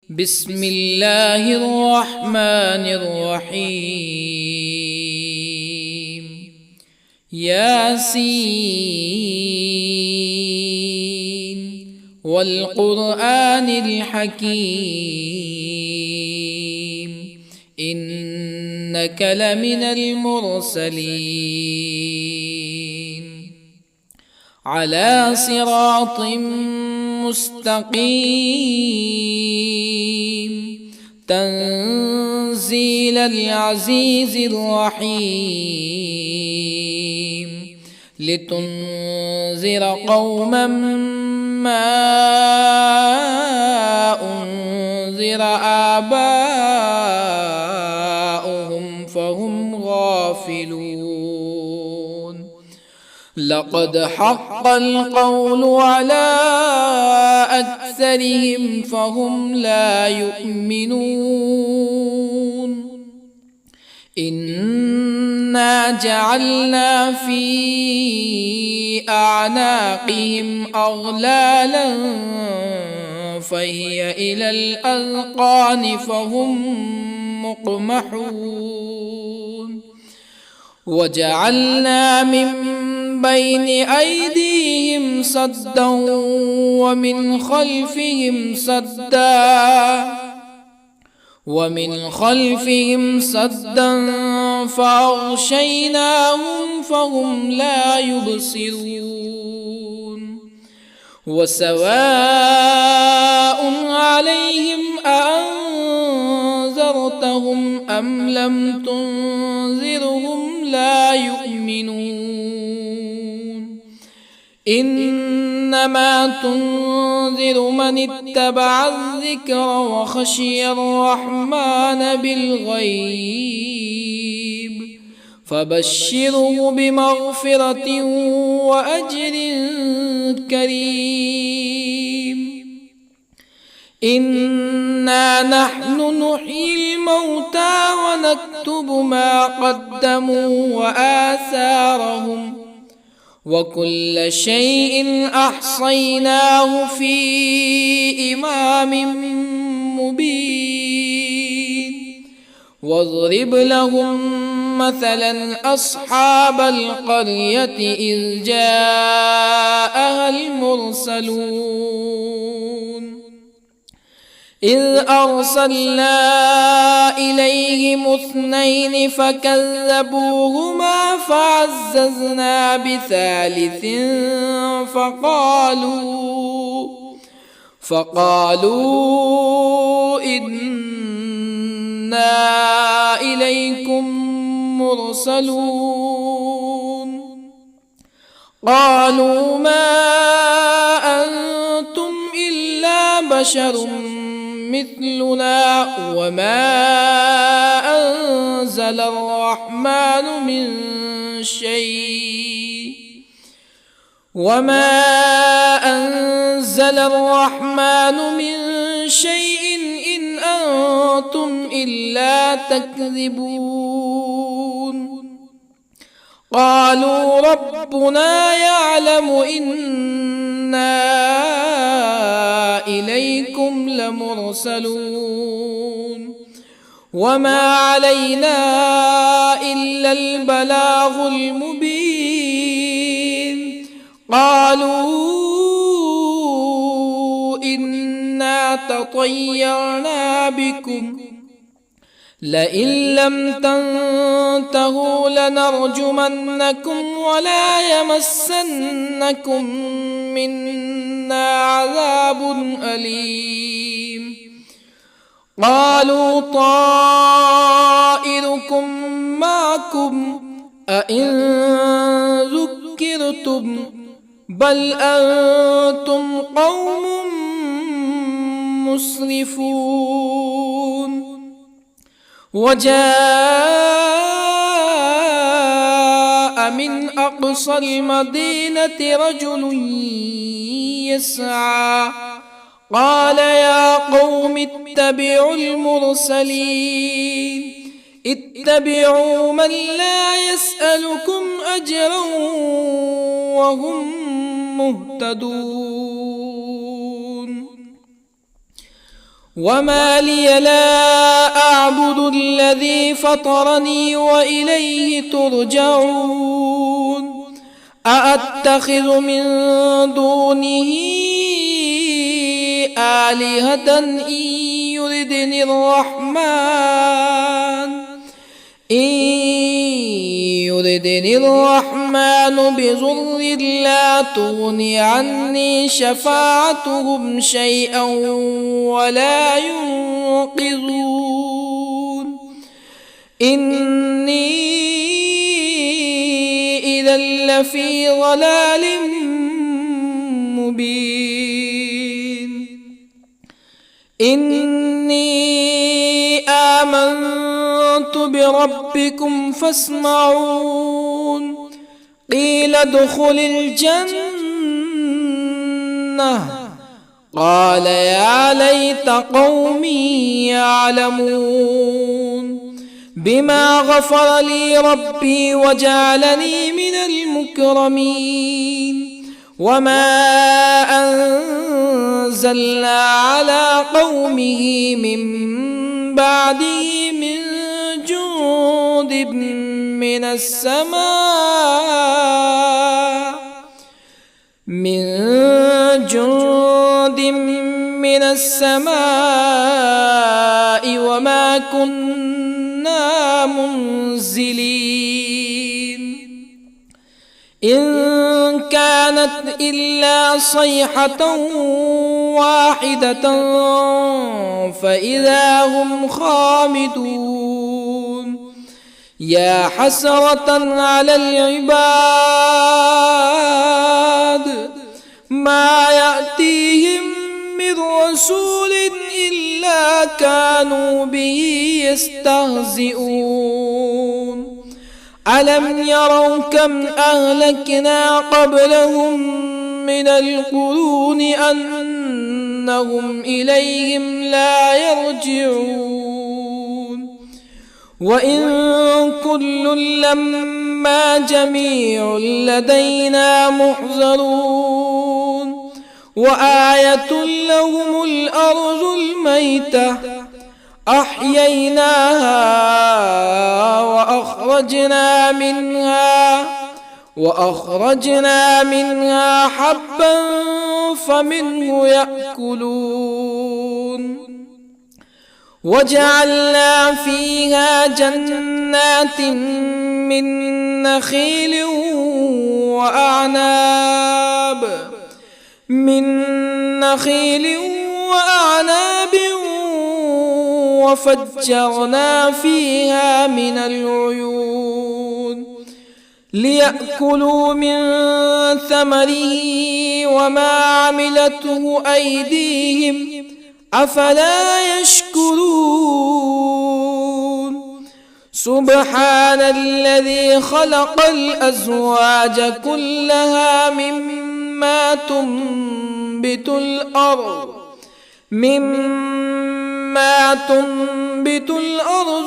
بسم الله الرحمن الرحيم. ياسين والقرآن الحكيم إنك لمن المرسلين على صراط مستقيم تنزيل العزيز الرحيم لتنذر قوما ما أنذر آباؤهم فهم غافلون. لقد حق القول على أكثرهم فهم لا يؤمنون. إنا جعلنا في أعناقهم أغلالا فهي إلى الأذقان فهم مقمحون. وجعلنا من بين أيديهم سدا ومن خلفهم سدا فأغشيناهم فهم لا يبصرون. وسواء عليهم أأنذرتهم أم لم تنذرهم لا يؤمنون. إنما تنذر من اتبع الذكر وخشي الرحمن بالغيب فبشره بمغفرة وأجر كريم. إنا نحن نحيي الموتى ونكتب ما قدموا وآثارهم وكل شيء أحصيناه في إمام مبين. واضرب لهم مثلا أصحاب القرية إذ جاءها المرسلون إذ أرسلنا إليهم اثنين فكذبوهما فعززنا بثالث فقالوا إنا إليكم مرسلون. قالوا ما أنتم إلا بشر مثلنا وما أنزل الرحمن من شيء إن أنتم إلا تكذبون. قالوا ربنا يعلم إنا إليكم لمرسلون وما علينا إلا البلاغ المبين. قالوا إنا تطيرنا بكم لئن لم تنتهوا لنرجمنكم ولا يمسنكم منا عذاب أليم. قالوا طائركم معكم أئن ذكرتم بل أنتم قوم مسرفون. وجاء من أقصى المدينة رجل يسعى قال يا قوم اتبعوا المرسلين اتبعوا من لا يسألكم أجرا وهم مهتدون. وما لي لا أعبد الذي فطرني وإليه ترجعون أأتخذ من دونه آلهة يردني الرحمن بضر لا تغن عني شفاعتهم شيئا ولا ينقذون إني إذا لفي ضلال مبين إني آمنت بربكم فاسمعون قيل ادخل الجنة قال يا ليت قومي يعلمون بما غفر لي ربي وجعلني من المكرمين وما أنزلنا على قومه من بعده من جند من السماء وما كنا منزلين إن كانت إلا صيحة واحدة فإذا هم خامدون يا حسرة على العباد ما يأتيهم من رسول إلا كانوا به يستهزئون ألم يروا كم أهلكنا قبلهم من القرون أنهم إليهم لا يرجعون وإن كل لما جميع لدينا محضرون وآية لهم الأرض الميتة أحييناها وأخرجنا منها حبا فمنه يأكلون وجعلنا فيها جنات من نخيل وأعناب وفجرنا فيها من العيون ليأكلوا من ثمره وما عملته أيديهم أفلا يشكرون سبحان الذي خلق الأزواج كلها مما تنبت الأرض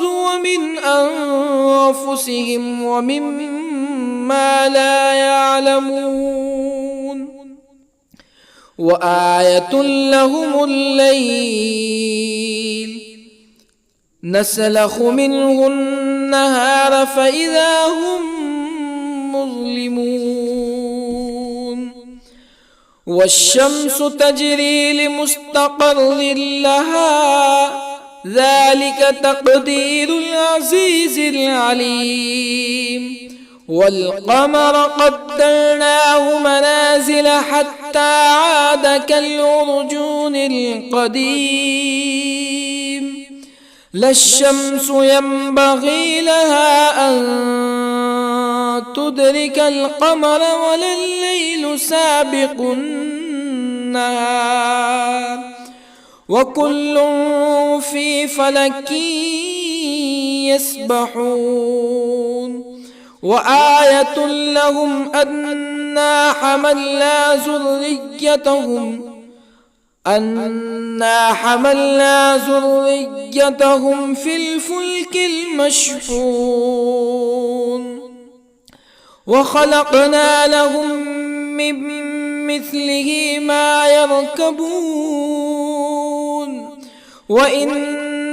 ومن أنفسهم ومما لا يعلمون وآية لهم الليل نسلخ منه النهار فإذا هم مظلمون والشمس تجري لمستقر لها ذلك تقدير العزيز العليم والقمر قدرناه منازل حتى عاد كالعرجون القديم لا الشمس ينبغي لها أن تدرك القمر ولا الليل سابق النهار وكل في فلك يسبحون وآية لهم أنا حملنا ذريتهم في الفلك المشحون وخلقنا لهم من مثله ما يركبون وإن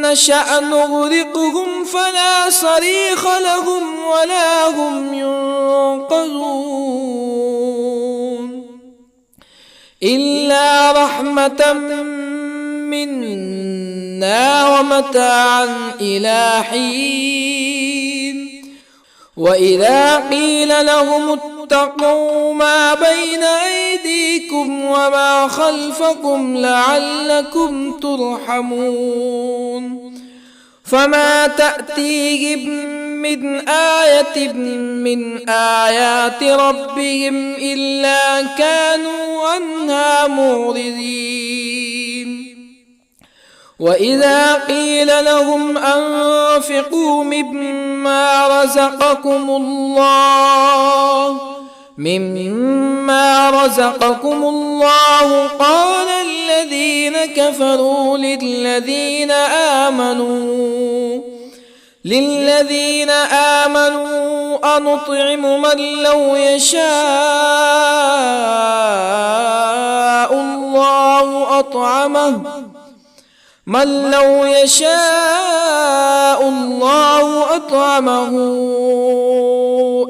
نشأ نغرقهم فلا صريخ لهم ولا هم ينقذون إلا رحمة منا ومتاعا إلى حين وإذا قيل لهم اتقوا ما بين أيديكم وما خلفكم لعلكم ترحمون فما تأتيهم من آية من آيات ربهم إلا كانوا عنها معرضين وإذا قيل لهم أنفقوا مما رزقكم الله قال الذين كفروا للذين آمنوا أنطعم من لو يشاء الله أطعمه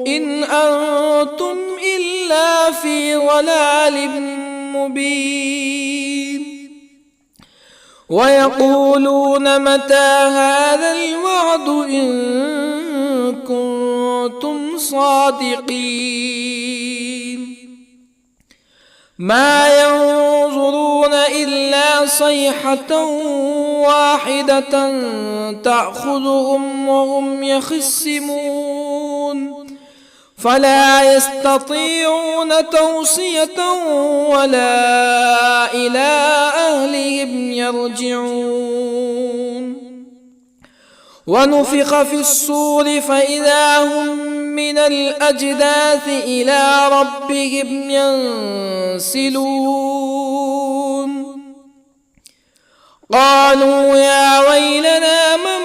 إن أنتم إلا في ضلال مبين ويقولون متى هذا الوعد إن كنتم صادقين ما ينظرون إلا صيحة واحدة تأخذهم وهم يخصمون فلا يستطيعون توصية ولا إلى أهلهم يرجعون ونفخ في الصور فإذا هم من الأجداث إلى ربهم ينسلون قالوا يا ويلنا من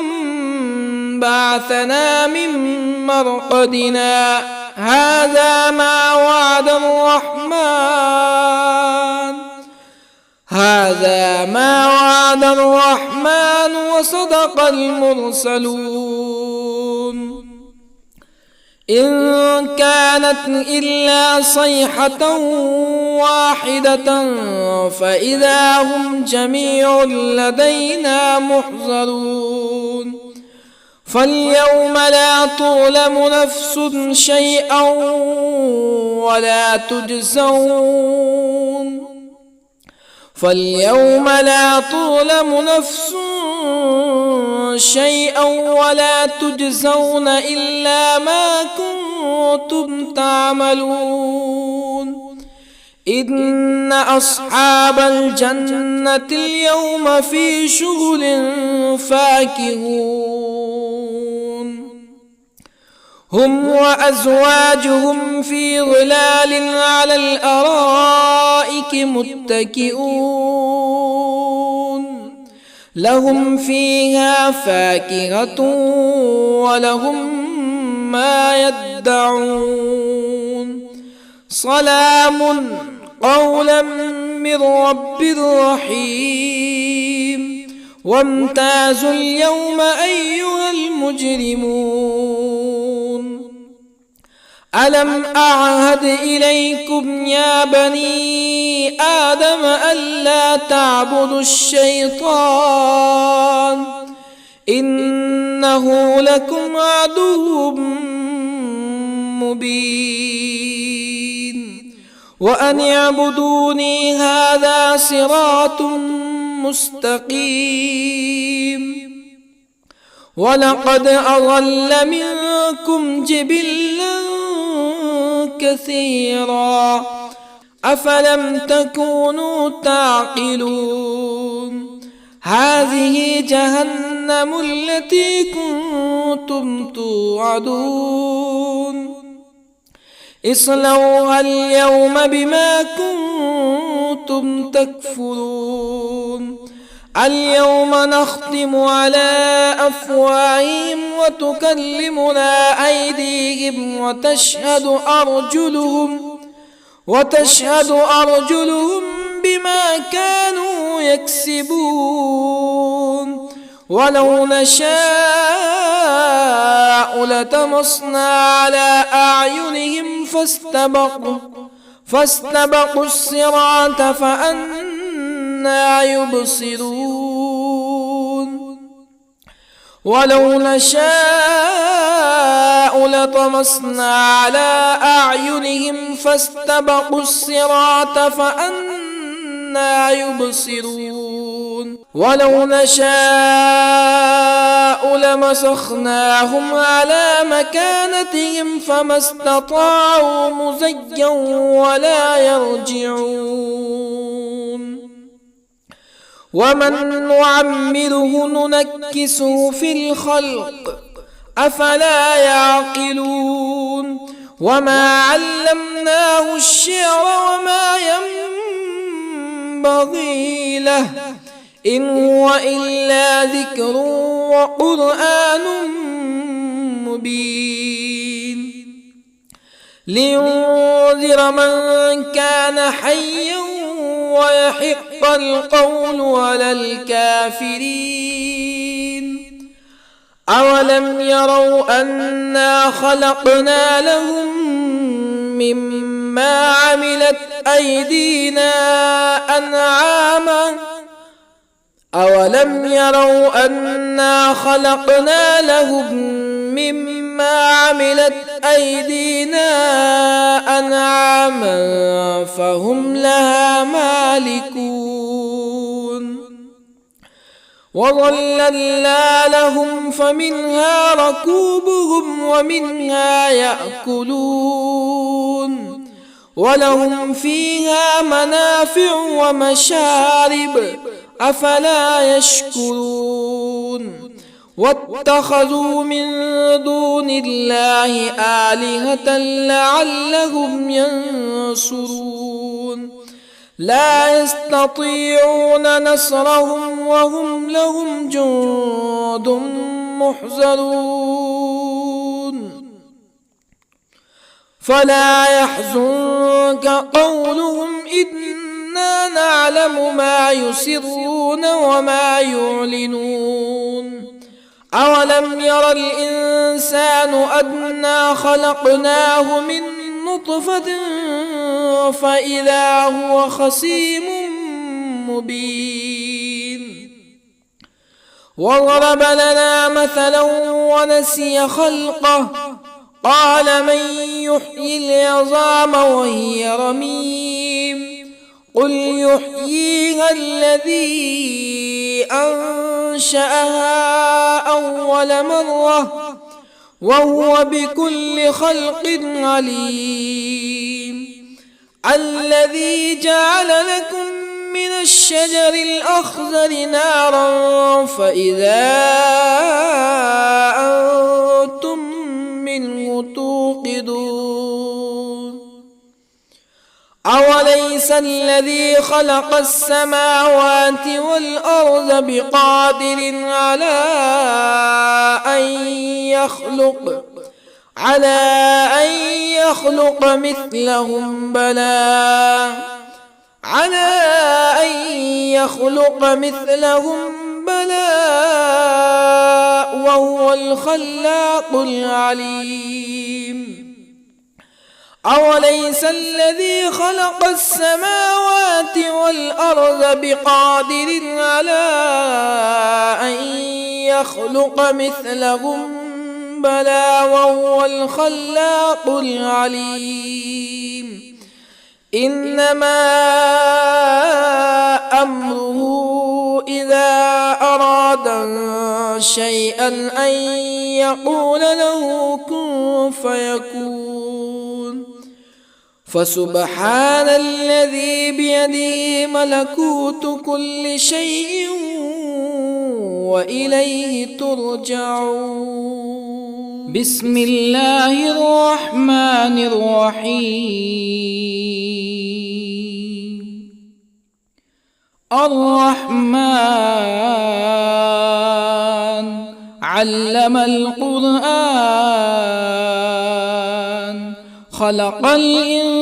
بعثنا من مرقدنا هذا ما وعد الرحمن وصدق المرسلون إن كانت إلا صيحة واحدة فإذا هم جميع لدينا محضرون فاليوم لا تظلم نفس شيئا ولا تجزون إلا ما كنتم تعملون إن أصحاب الجنة اليوم في شغل فاكهون هم وأزواجهم في ظلال على الأرائك متكئون لهم فيها فاكهة ولهم ما يدعون سلام قولا من رب رحيم وامتازوا اليوم أيها المجرمون ألم أعهد إليكم يا بني آدم ألا تعبدوا الشيطان إنه لكم عدو مبين وأن اعبدوني هذا صراط مستقيم ولقد أضل منكم جبلا كثيرا أفلم تكونوا تعقلون هذه جهنم التي كنتم توعدون اصلوها اليوم بما كنتم تكفرون اليوم نختم على أفواههم وتكلمنا أيديهم وتشهد أرجلهم بما كانوا يكسبون ولو نشاء لطمسنا على أعينهم فاستبقوا الصراط فأنى يبصرون ولو نشاء لطمسنا على أعينهم فاستبقوا الصراط فأنى يبصرون ولو نشاء لمسخناهم على مكانتهم فما استطاعوا مزيا ولا يرجعون ومن نعمره ننكسه في الخلق أفلا يعقلون وما علمناه الشعر وما ينبغي له إن هو إلا ذكر وقرآن مبين لينذر من كان حيا ويحق القول على الكافرين أولم يروا أنا خلقنا لهم مما عملت أيدينا أنعاما أولم يروا أنا خلقنا لهم مما عملت أيدينا أنعاما فهم لها مالكون وظللنا لهم فمنها ركوبهم ومنها يأكلون ولهم فيها منافع ومشارب أفلا يشكرون واتخذوا من دون الله آلهة لعلهم ينصرون لا يستطيعون نصرهم وهم لهم جند محضرون فلا يحزنك قولهم إنا نعلم ما يسرون وما يعلنون أولم ير الإنسان أنا خلقناه من نطفة فإذا هو خصيم مبين وضرب لنا مثلا ونسي خلقه قال من يحيي العظام وهي رميم قل يحييها الذي أنشأها أول مرة وهو بكل خلق عليم الذي جعل لكم من الشجر الأخضر نارا فإذا أنتم منه توقدون أوليس الذي خلق السماوات والأرض بقادر على أن يخلق مثلهم بلى وهو الخلاق العليم أوليس الذي خلق السماوات والأرض بقادر على أن يخلق مثلهم بلى وهو الخلاق العليم إنما أمره إذا أراد شيئا أن يقول له كن فيكون فسبحان الذي بيده ملكوت كل شيء وإليه ترجعون بسم الله الرحمن الرحيم الرحمن علم القرآن خلق الإنسان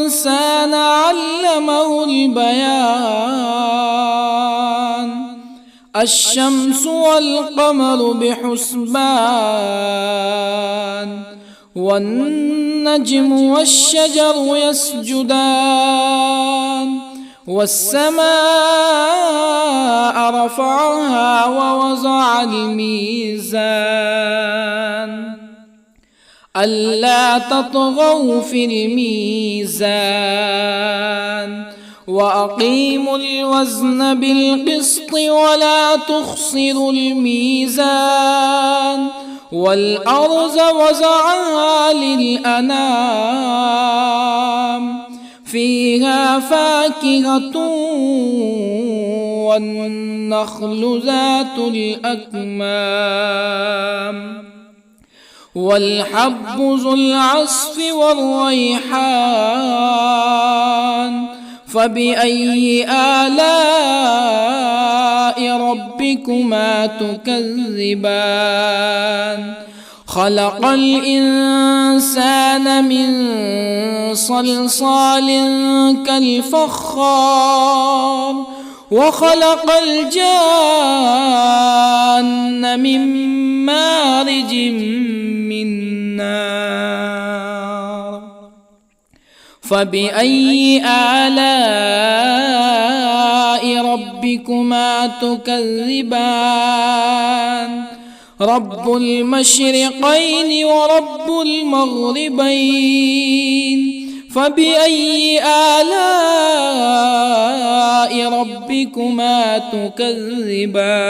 الإنسان علمه البيان الشمس والقمر بحسبان والنجم والشجر يسجدان والسماء رفعها ووضع الميزان ألا تطغوا في الميزان وأقيموا الوزن بالقسط ولا تخسروا الميزان والأرض وضعها للأنام فيها فاكهة والنخل ذات الأكمام والحب ذو العصف والريحان فبأي آلاء ربكما تكذبان خلق الإنسان من صلصال كالفخار وخلق الجان من مارج من نار فبأي آلاء ربكما تكذبان رب المشرقين ورب المغربين فبأي آلاء ربكما تكذبان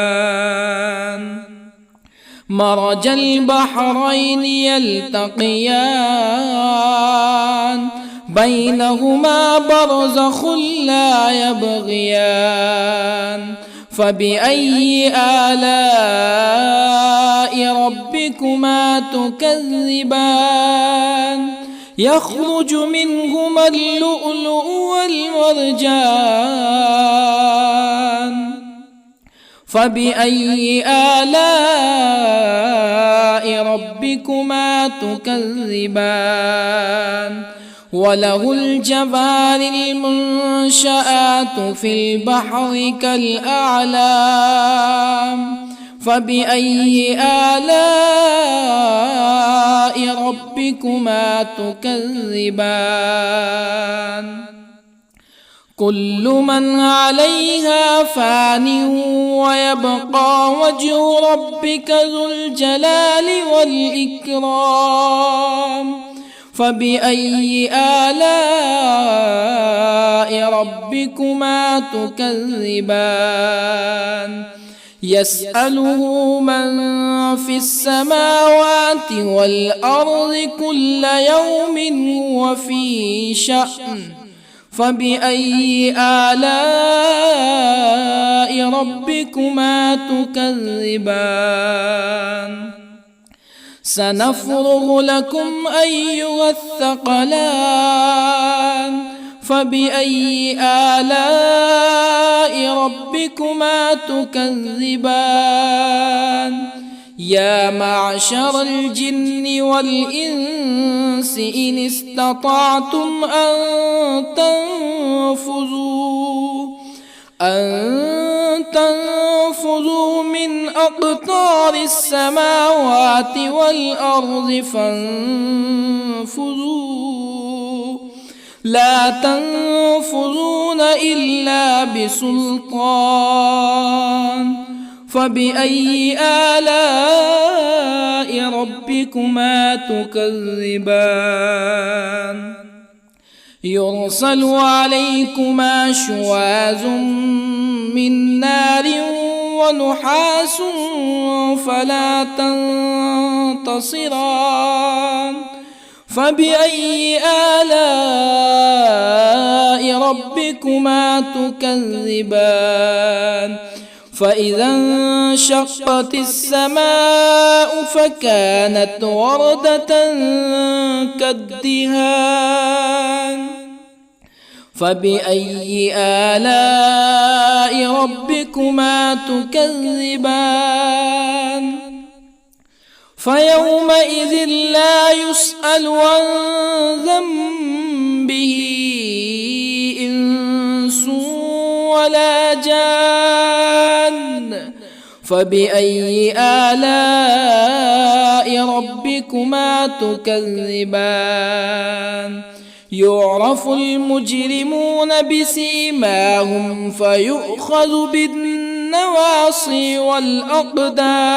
مرج البحرين يلتقيان بينهما برزخ لا يبغيان فبأي آلاء ربكما تكذبان يخرج منهما اللؤلؤ والمرجان فبأي آلاء ربكما تكذبان وله الجوار المنشآت في البحر كالأعلام فبأي آلاء ربكما تكذبان كل من عليها فان ويبقى وجه ربك ذو الجلال والإكرام فبأي آلاء ربكما تكذبان يسأله من في السماوات والأرض كل يوم هو في شأن فبأي آلاء ربكما تكذبان سنفرغ لكم أيها الثقلان فبأي آلاء ربكما تكذبان يا معشر الجن والإنس إن استطعتم أن تنفذوا من أقطار السماوات والأرض فانفذوا لا تنفذون إلا بسلطان فبأي آلاء ربكما تكذبان يرسل عليكما شواظ من نار ونحاس فلا تنتصران فبأي آلاء ربكما تكذبان فإذا انشقت السماء فكانت وردة كالدهان فبأي آلاء ربكما تكذبان فيومئذ لا يسأل عن ذنبه جان فبأي آلاء ربكما تكذبان يعرف المجرمون بسيماهم فيؤخذ بالنواصي والأقدام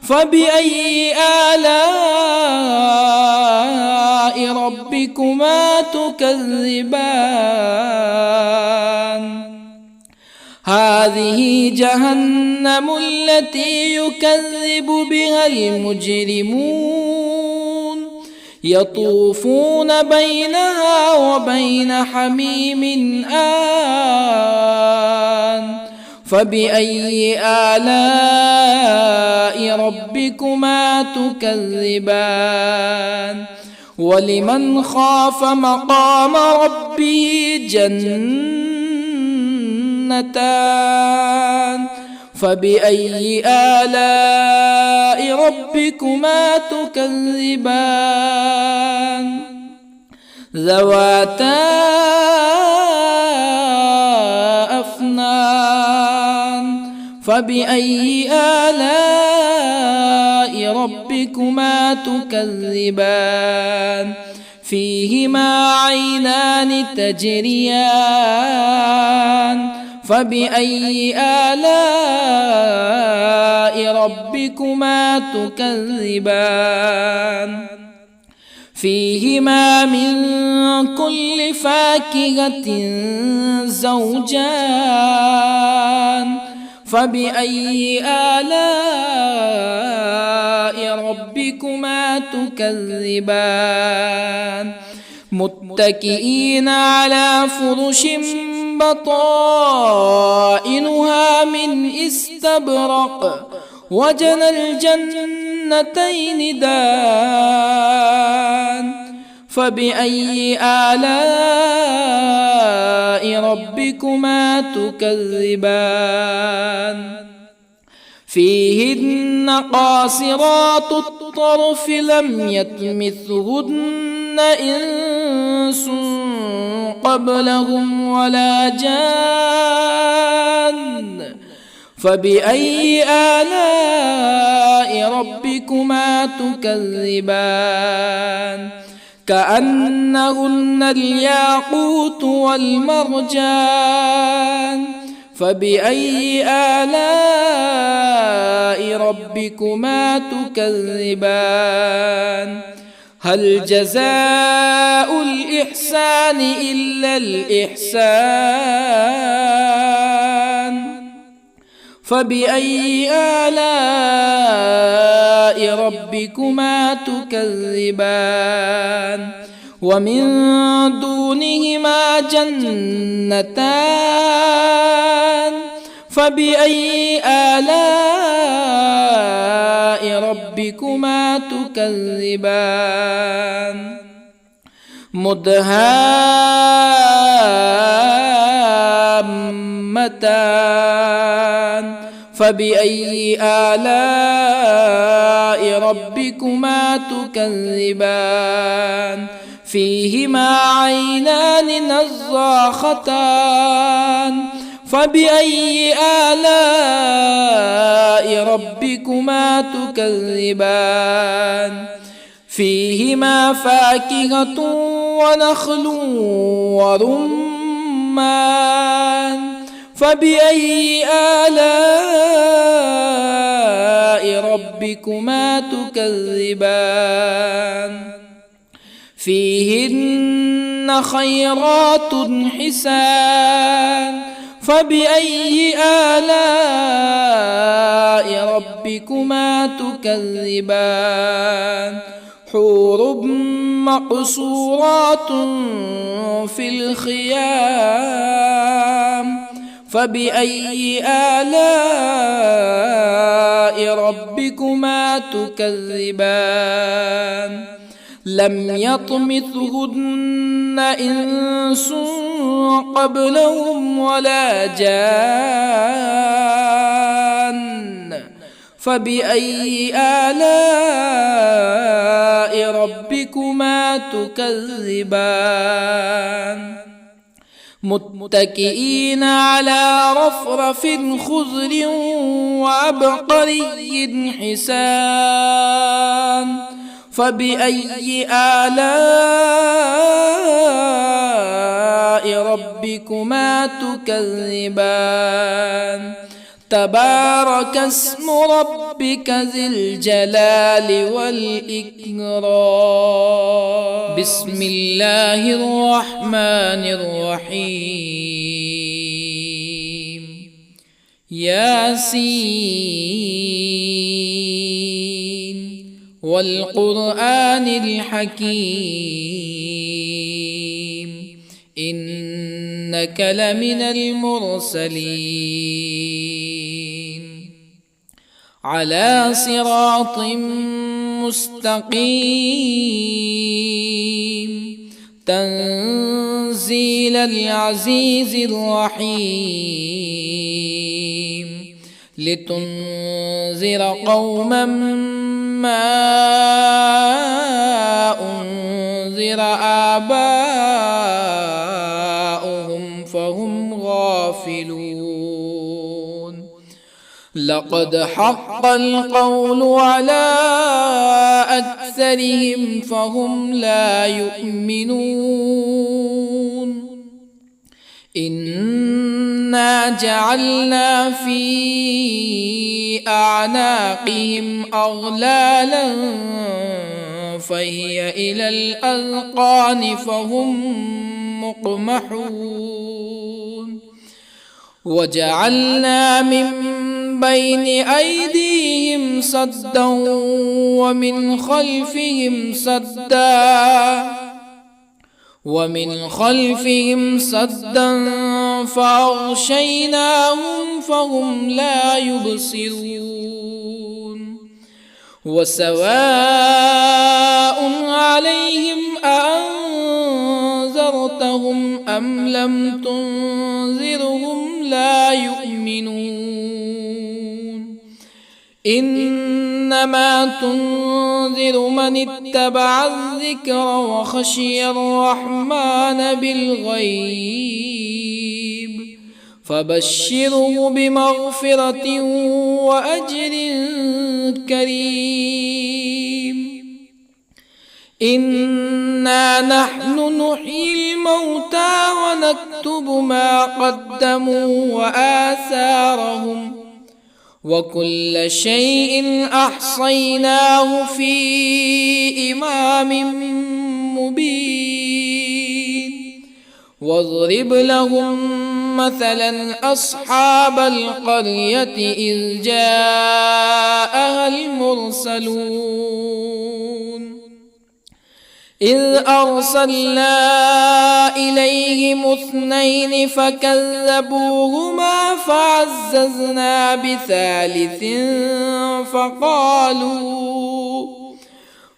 فبأي آلاء ربكما تكذبان هذه جهنم التي يكذب بها المجرمون يطوفون بينها وبين حميم آن فبأي آلاء ربكما تكذبان ولمن خاف مقام ربه جنتان فبأي آلاء ربكما تكذبان ذواتا أفنان فبأي آلاء ربكما تكذبان فيهما عينان تجريان فبأي آلاء ربكما تكذبان فيهما من كل فاكهة زوجان فبأي آلاء ربكما تكذبان متكئين على فرش بطائنها من استبرق وجنى الجنتين دان فبأي آلاء ربكما تكذبان فيهن قاصرات الطرف لم يطمثهن إنس قبلهم ولا جان فبأي آلاء ربكما تكذبان كأنهن الياقوت والمرجان فبأي آلاء ربكما تكذبان هل جزاء الإحسان إلا الإحسان فبأي آلاء ربكما تكذبان ومن دونهما جنتان فبأي آلاء ربكما تكذبان مدهامتان فبأي آلاء ربكما تكذبان فيهما عينان نضاختان فبأي آلاء ربكما تكذبان فيهما فاكهة ونخل ورمان فبأي آلاء ربكما تكذبان فيهن خيرات حسان فبأي آلاء ربكما تكذبان حور مقصورات في الخيام فبأي آلاء ربكما تكذبان لم يطمثهن إنس قبلهم ولا جان فبأي آلاء ربكما تكذبان متكئين على رفرف خضر وعبقري حسان فبأي آلاء ربكما تكذبان تبارك اسم ربك ذي الجلال والإكرام بسم الله الرحمن الرحيم ياسين والقرآن الحكيم إنك لمن المرسلين على صراط مستقيم تنزيل العزيز الرحيم لتنذر قوما ما أنذر آباؤهم فهم غافلون لقد حق القول على أكثرهم فهم لا يؤمنون إنا جعلنا في أعناقهم أغلالا فهي إلى الأذقان فهم مقمحون وجعلنا من بين أيديهم سدا ومن خلفهم سدا فأغشيناهم فهم لا يبصرون وسواء عليهم أأنذرتهم أم لم تنذرهم لا يؤمنون إنما تنذر من اتبع الذكر وخشي الرحمن بالغيب فبشره بمغفرة وأجر كريم إنا نحن نحيي الموتى ونكتب ما قدموا وآثارهم وكل شيء أحصيناه في إمام مبين واضرب لهم مثلا أصحاب القرية إذ جاءها المرسلون إذ أرسلنا إليهم اثنين فكذبوهما فعززنا بثالث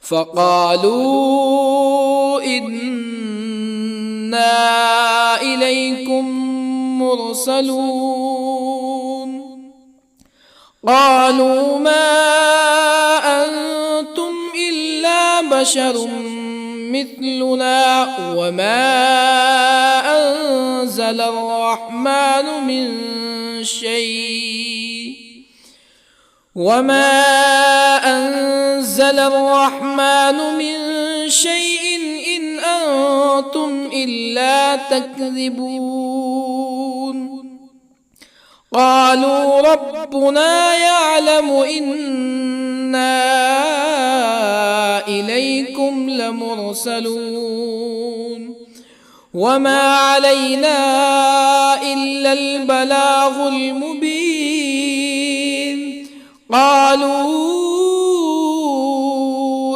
فقالوا إنا إليكم مرسلون قالوا ما أنتم إلا بشر مثلنا وما أنزل الرحمن من شيء إن أنتم إلا تكذبون قالوا ربنا يعلم إنا إليكم لمرسلون وما علينا إلا البلاغ المبين قالوا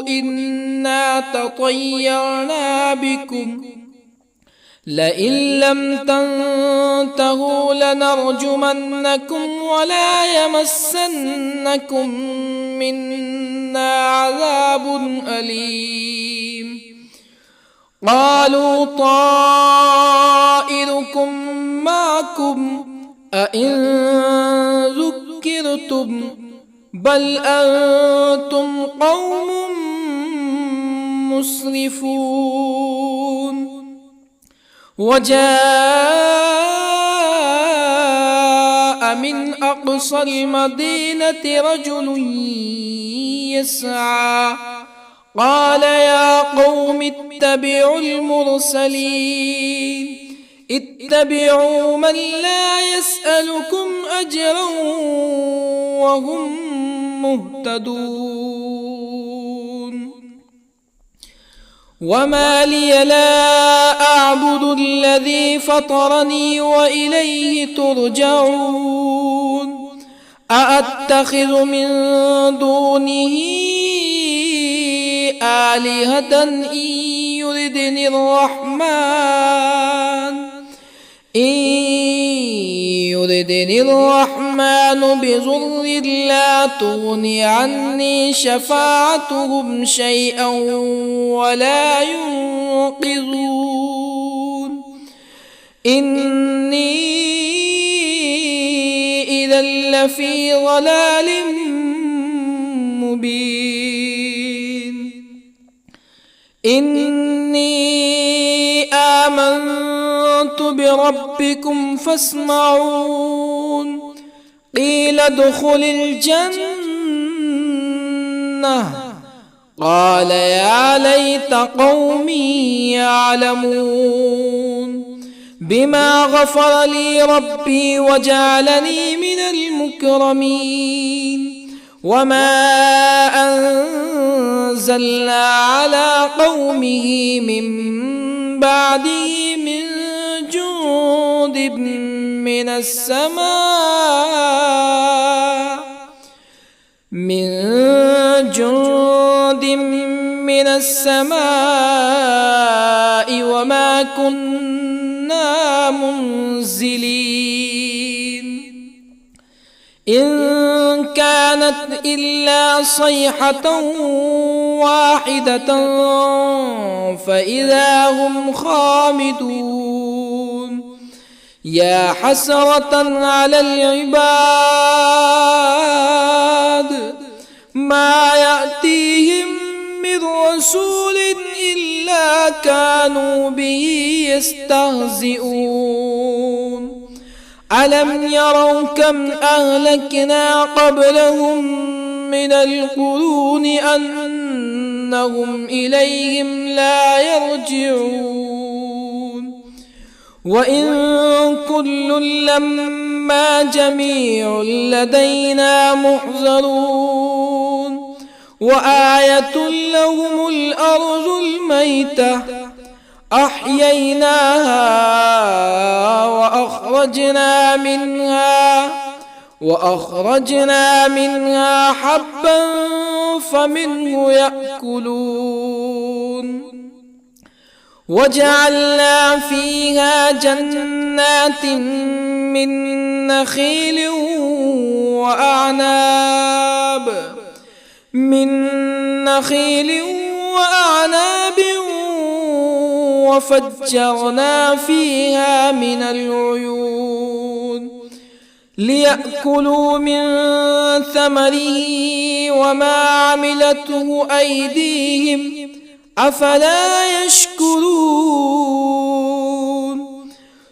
إنا تطيرنا بكم لئن لم تنتهوا لنرجمنكم ولا يمسنكم منا عذاب أليم قالوا طائركم معكم أئن ذكرتم بل أنتم قوم مسرفون وجاء من أقصى المدينة رجل يسعى قال يا قوم اتبعوا المرسلين اتبعوا من لا يسألكم أجرا وهم مهتدون وما لي لا أعبد الذي فطرني وإليه ترجعون أأتخذ من دونه آلهة إن يردني الرحمن بضر لا تغني عني شفاعتهم شيئا ولا ينقذون إني إذا لفي ضلال مبين إني آمنت بربكم فاسمعون قيل ادخل الجنة قال يا ليت قومي يعلمون بما غفر لي ربي وجعلني من المكرمين وما أنزلنا على قومه من بعده من جند من السماء وما كنا منزلين إن كانت إلا صيحة واحدة فإذا هم خامدون يا حسرة على العباد ما يأتيهم من رسول إلا كانوا به يستهزئون ألم يروا كم أهلكنا قبلهم من القرون أنهم إليهم لا يرجعون وإن كل لما جميع لدينا محضرون وآية لهم الأرض الميتة أحييناها وأخرجنا منها حبا فمنه يأكلون وجعلنا فيها جنات من نخيل وأعناب وفجرنا فيها من العيون ليأكلوا من ثمره وما عملته أيديهم أفلا يشكرون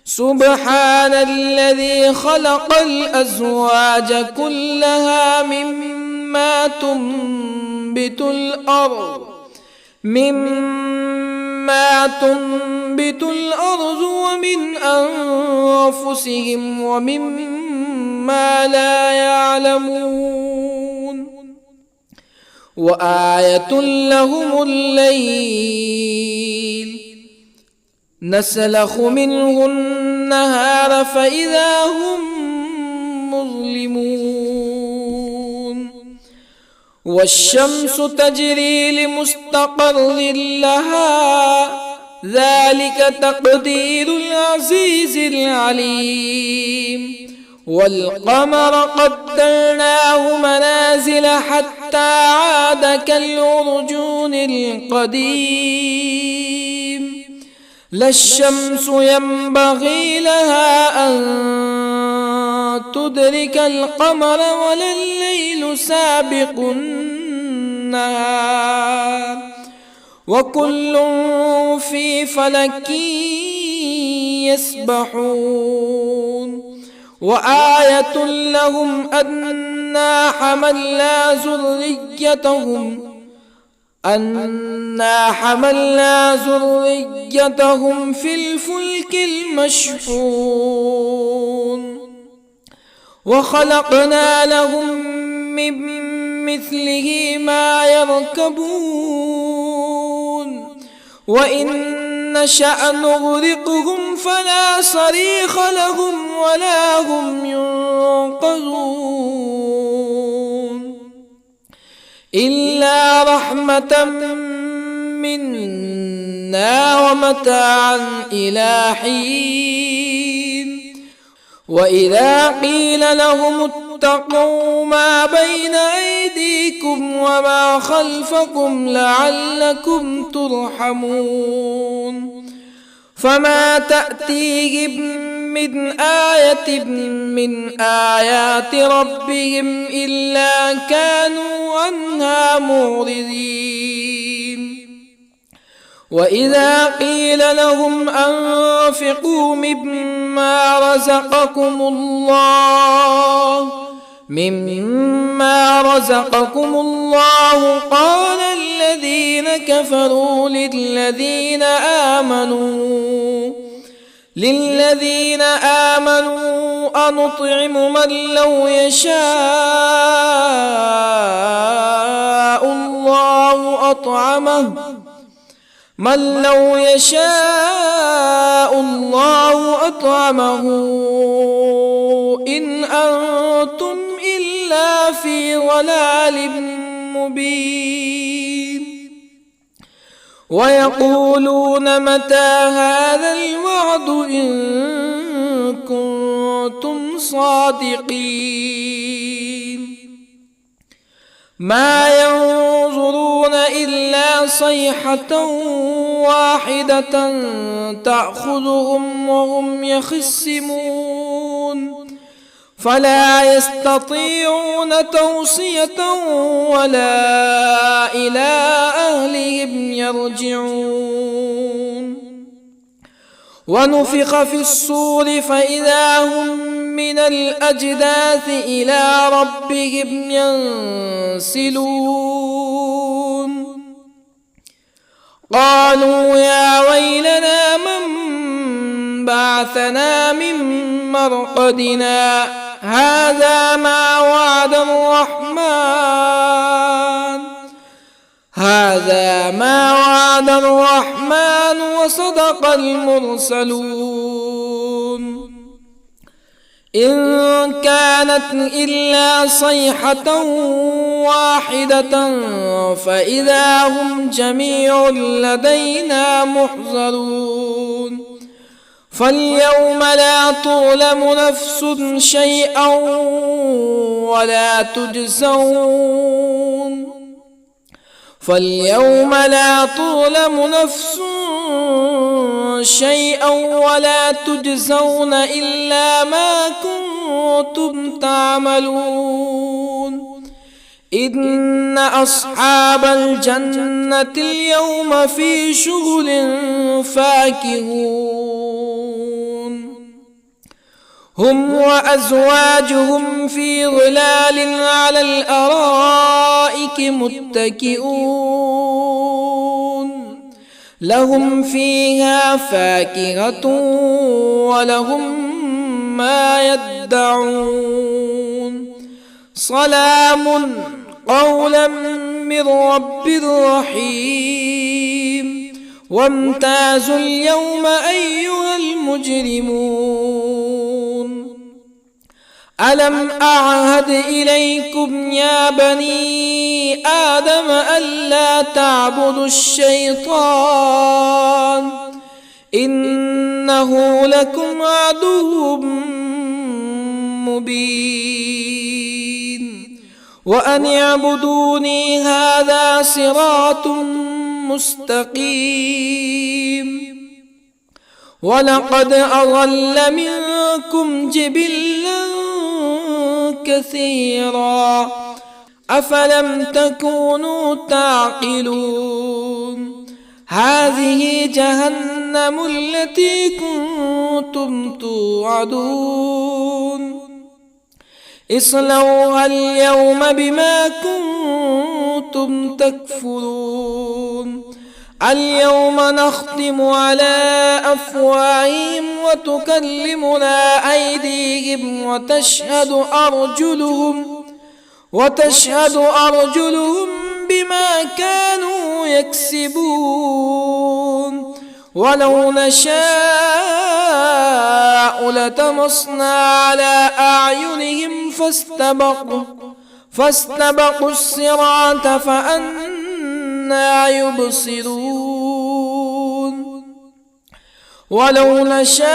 سبحان الذي خلق الأزواج كلها مما تنبت الأرض ومن أنفسهم ومما لا يعلمون وآية لهم الليل نسلخ منه النهار فإذا هم مظلمون والشمس تجري لمستقر لها ذلك تقدير العزيز العليم والقمر قدرناه منازل حتى عاد كالعرجون القديم لا الشمس ينبغي لها أن تدرك القمر ولا الليل سابق النهار وكل في فلك يسبحون وآية لهم أنا حملنا ذريتهم في الفلك المشحون وخلقنا لهم من مثله ما يركبون وإن نشأ نغرقهم فلا صريخ لهم ولا هم ينقذون إلا رحمة منا ومتاعا إلى حين وإذا قيل لهم اتقوا ما بين أيديكم وما خلفكم لعلكم ترحمون فما تأتيهم من آية من آيات ربهم إلا كانوا عنها معرضين وإذا قيل لهم أنفقوا مما رزقكم الله قال الذين كفروا للذين آمنوا أنطعم من لو يشاء الله أطعمه إن أنتم إلا في ضلال مبين ويقولون متى هذا الوعد إن كنتم صادقين ما ينظرون إلا صيحة واحدة تأخذهم وهم يخصمون فلا يستطيعون توصية ولا إلى أهلهم يرجعون ونفخ في الصور فإذا هم من الأجداث إلى ربهم ينسلون قالوا يا ويلنا من بعثنا من مرقدنا هذا ما وعد الرحمن وصدق المرسلون إن كانت إلا صيحة واحدة فإذا هم جميع لدينا محضرون فاليوم لا تظلم نفس شيئا ولا تجزون إلا ما كنتم تعملون إن أصحاب الجنة اليوم في شغل فاكهون هم وأزواجهم في ظلال على الأرائك متكئون لهم فيها فاكهة ولهم ما يدعون سلام قولا من رب رحيم وامتازوا اليوم أيها المجرمون ألم أعهد إليكم يا بني آدم ألا تعبدوا الشيطان إنه لكم عدو مبين وأن اعبدوني هذا صراط مستقيم ولقد أضل منكم جبلا كثيرا أفلم تكونوا تعقلون هذه جهنم التي كنتم كنتم توعدون اصلوها اليوم بما كنتم تكفرون اليوم نختم على أفواههم وتكلمنا أيديهم وتشهد أرجلهم بما كانوا يكسبون ولو نشاء لطمسنا على أعينهم فاستبقوا الصراط فأنى يبصرون ولو نشاء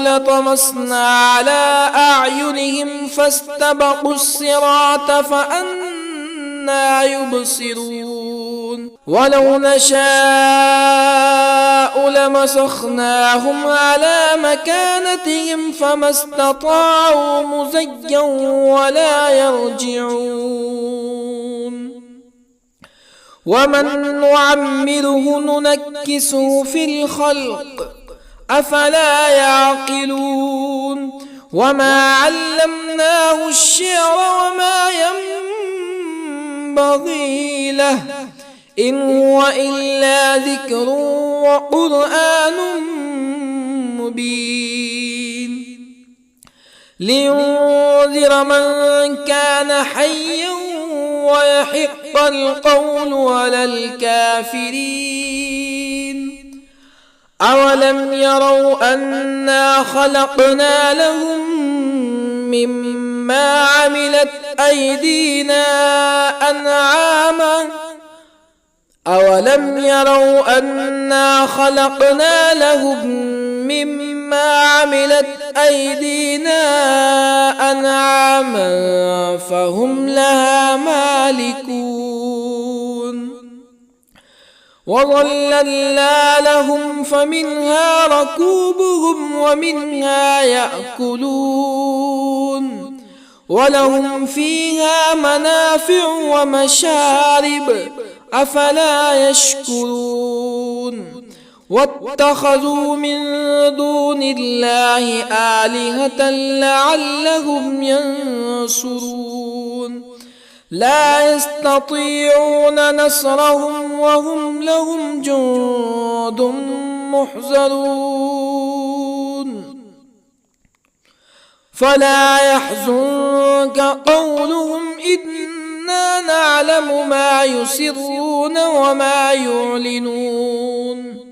لطمسنا على أعينهم فاستبقوا الصراط فأنى يبصرون ولو نشاء لمسخناهم على مكانتهم فما استطاعوا مزيا ولا يرجعون ومن نعمره ننكسه في الخلق أفلا يعقلون وما علمناه الشعر وما ينبغي له إن هو إلا ذكر وقرآن مبين لينذر من كان حيا ويحق القول على الكافرين أولم يروا أنا خلقنا لهم مما عملت أيدينا أنعاما فهم لها مالكون وظللنا لهم فمنها ركوبهم ومنها يأكلون ولهم فيها منافع ومشارب أفلا يشكرون واتخذوا من دون الله آلهة لعلهم ينصرون لا يستطيعون نصرهم وهم لهم جند محضرون فلا يحزنك قولهم إنا نعلم ما يسرون وما يعلنون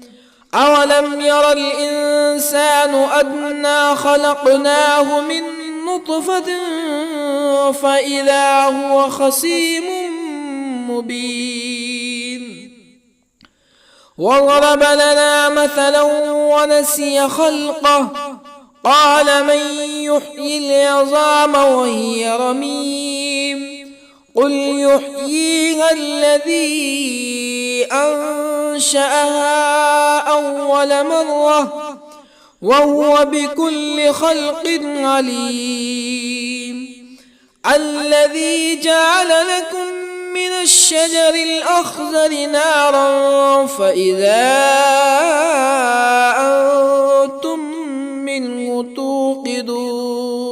أولم ير الإنسان أنا خلقناه من نطفة فإذا هو خصيم مبين وضرب لنا مثلا ونسي خلقه قال من يحيي العظام وهي رميم قل يحييها الذي أنشأها أول مرة وهو بكل خلق عليم الذي جعل لكم من الشجر الأخضر نارا فإذا أنتم منه توقدون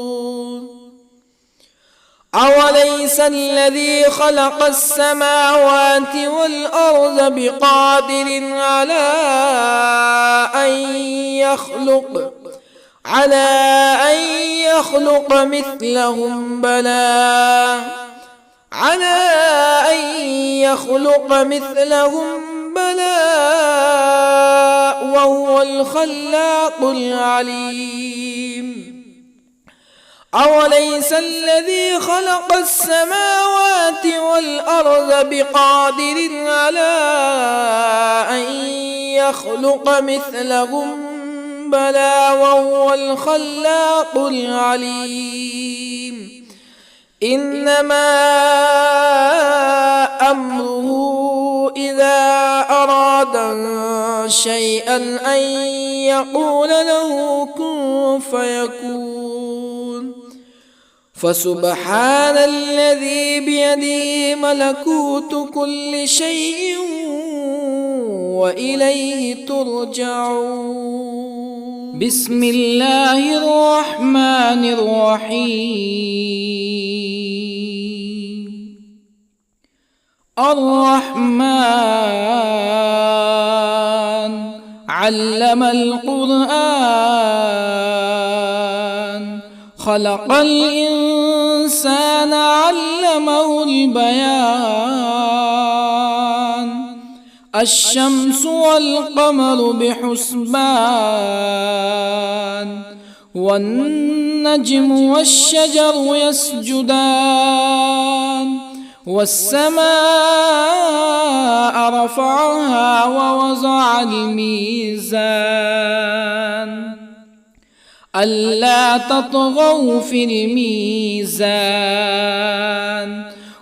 أوليس الذي خلق السماوات والأرض بقادر على أن يخلق مثلهم بلى وهو الخلاق العليم أوليس الذي خلق السماوات والأرض بقادر على أن يخلق مثلهم بلى وهو الخلاق العليم إنما أمره إذا أراد شيئا أن يقول له كن فيكون فسبحان الذي بيده ملكوت كل شيء وإليه ترجعون. بسم الله الرحمن الرحيم. الرحمن علم القرآن، خلق الإنسان علمه البيان. الشمس والقمر بحسبان، والنجم والشجر يسجدان. والسماء رفعها ووضع الميزان، ألا تطغوا في الميزان.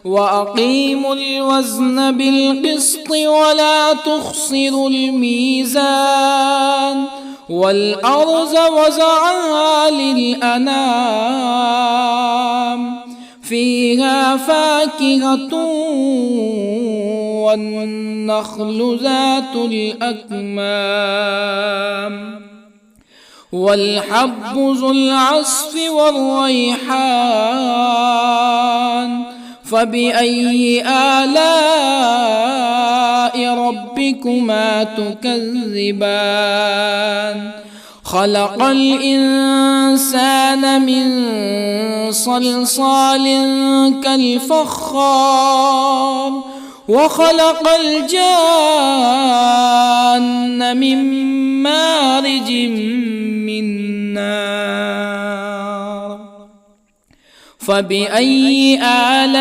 وأقيموا الوزن بالقسط ولا تخسروا الميزان. والأرض وضعها للأنام، فيها فاكهة والنخل ذات الأكمام، والحب ذو العصف والريحان. فبأي آلاء ربكما تكذبان؟ خلق الإنسان من صلصال كالفخار، وخلق الجان من مارج من نار. فبأي آلاء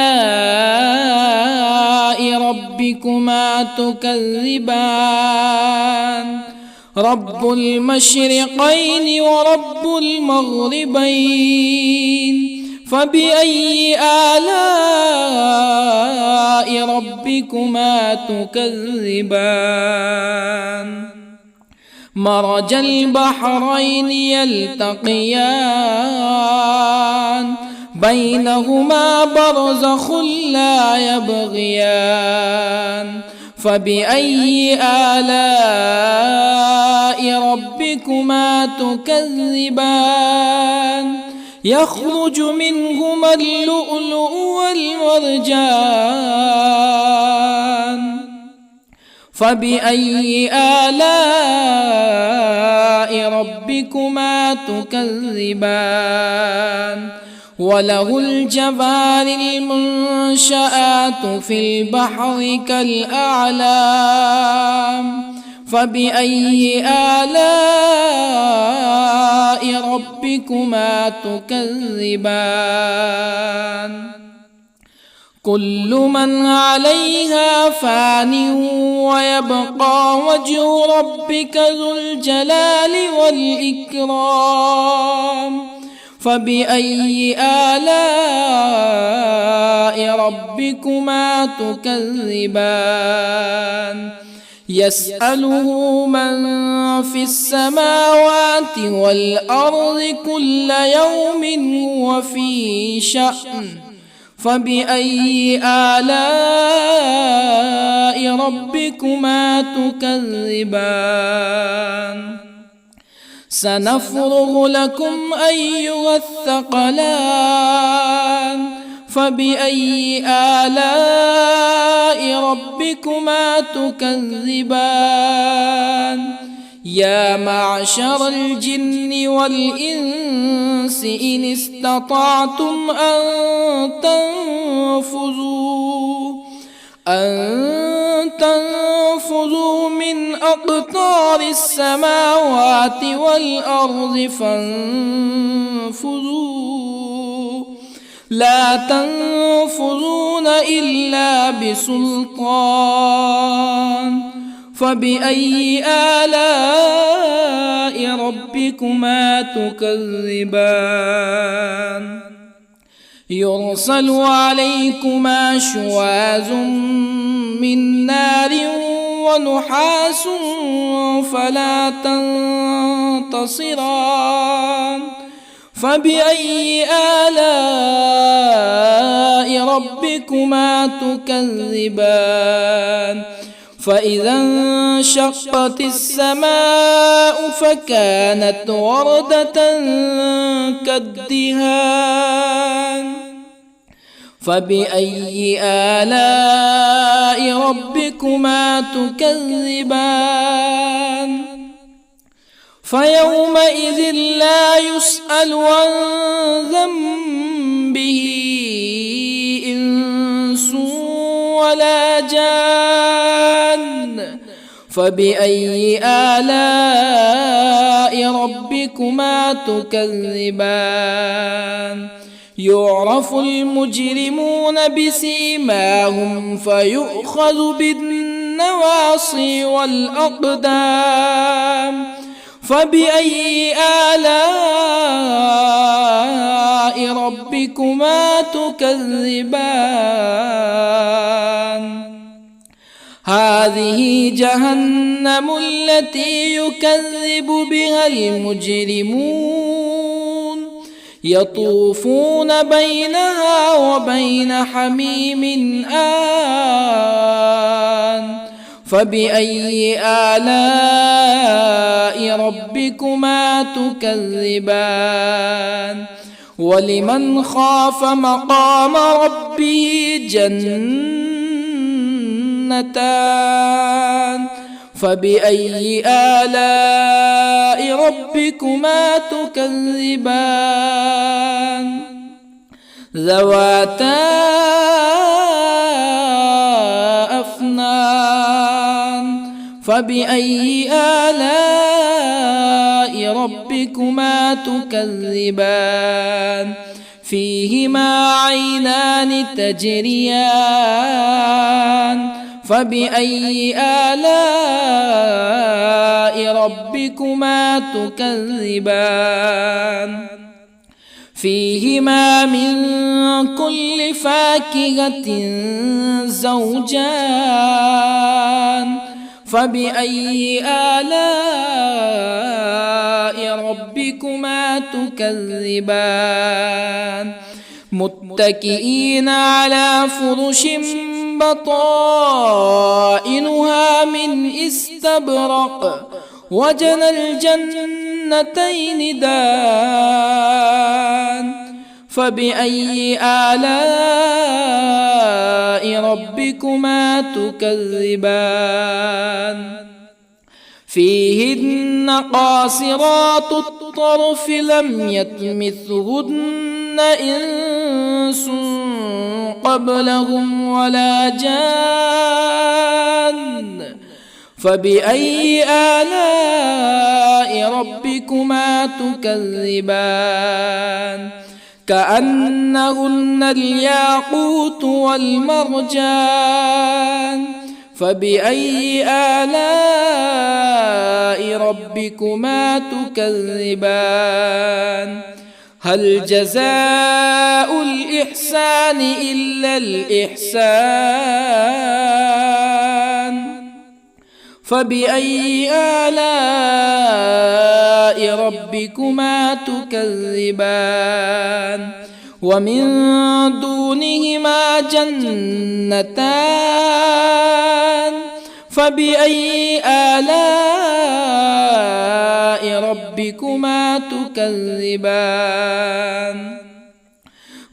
ربكما تكذبان؟ رب المشرقين ورب المغربين. فبأي آلاء ربكما تكذبان؟ مرج البحرين يلتقيان، بينهما برزخ لا يبغيان. فبأي آلاء ربكما تكذبان؟ يخرج منهما اللؤلؤ والمرجان. فبأي آلاء ربكما تكذبان؟ وله الجوار المنشآت في البحر كالأعلام. فبأي آلاء ربكما تكذبان؟ كل من عليها فان، ويبقى وجه ربك ذو الجلال والإكرام. فبأي آلاء ربكما تكذبان؟ يسأله من في السماوات والأرض كل يوم هو في شأن. فبأي آلاء ربكما تكذبان؟ سنفرغ لكم أيها الثقلان. فبأي آلاء ربكما تكذبان؟ يا معشر الجن والإنس إن استطعتم أن تنفذوا من أقطار السماوات والأرض فانفذوا، لا تنفذون إلا بسلطان. فبأي آلاء ربكما تكذبان؟ يرسل عليكما شواظ من نار ونحاس فلا تنتصران. فبأي آلاء ربكما تكذبان؟ فإذا انشقت السماء فكانت وردة كالدهان فبأي آلاء ربكما تكذبان فيومئذ لا يسأل عن ذنبه إنس ولا جان فبأي آلاء ربكما تكذبان يعرف المجرمون بسيماهم فيؤخذ بالنواصي والأقدام فبأي آلاء ربكما تكذبان هذه جهنم التي يكذب بها المجرمون يطوفون بينها وبين حميم آن فبأي آلاء ربكما تكذبان ولمن خاف مقام ربه جنتان فبأي آلاء ربكما تكذبان ذواتا أفنان فبأي آلاء ربكما تكذبان فيهما عينان تجريان فبأي آلاء ربكما تكذبان فيهما من كل فاكهة زوجان فبأي آلاء ربكما تكذبان متكئين على فرش بطائنها من استبرق وجنى الجنتين دان فبأي آلاء ربكما تكذبان فيهن قاصرات الطرف لم يطمثهن إنس قبلهم ولا جان فبأي آلاء ربكما تكذبان كأنهن الياقوت والمرجان فبأي آلاء ربكما تكذبان هل جزاء الإحسان إلا الإحسان فبأي آلاء ربكما تكذبان ومن دونهما جنتان فبأي آلاء ربكما تكذبان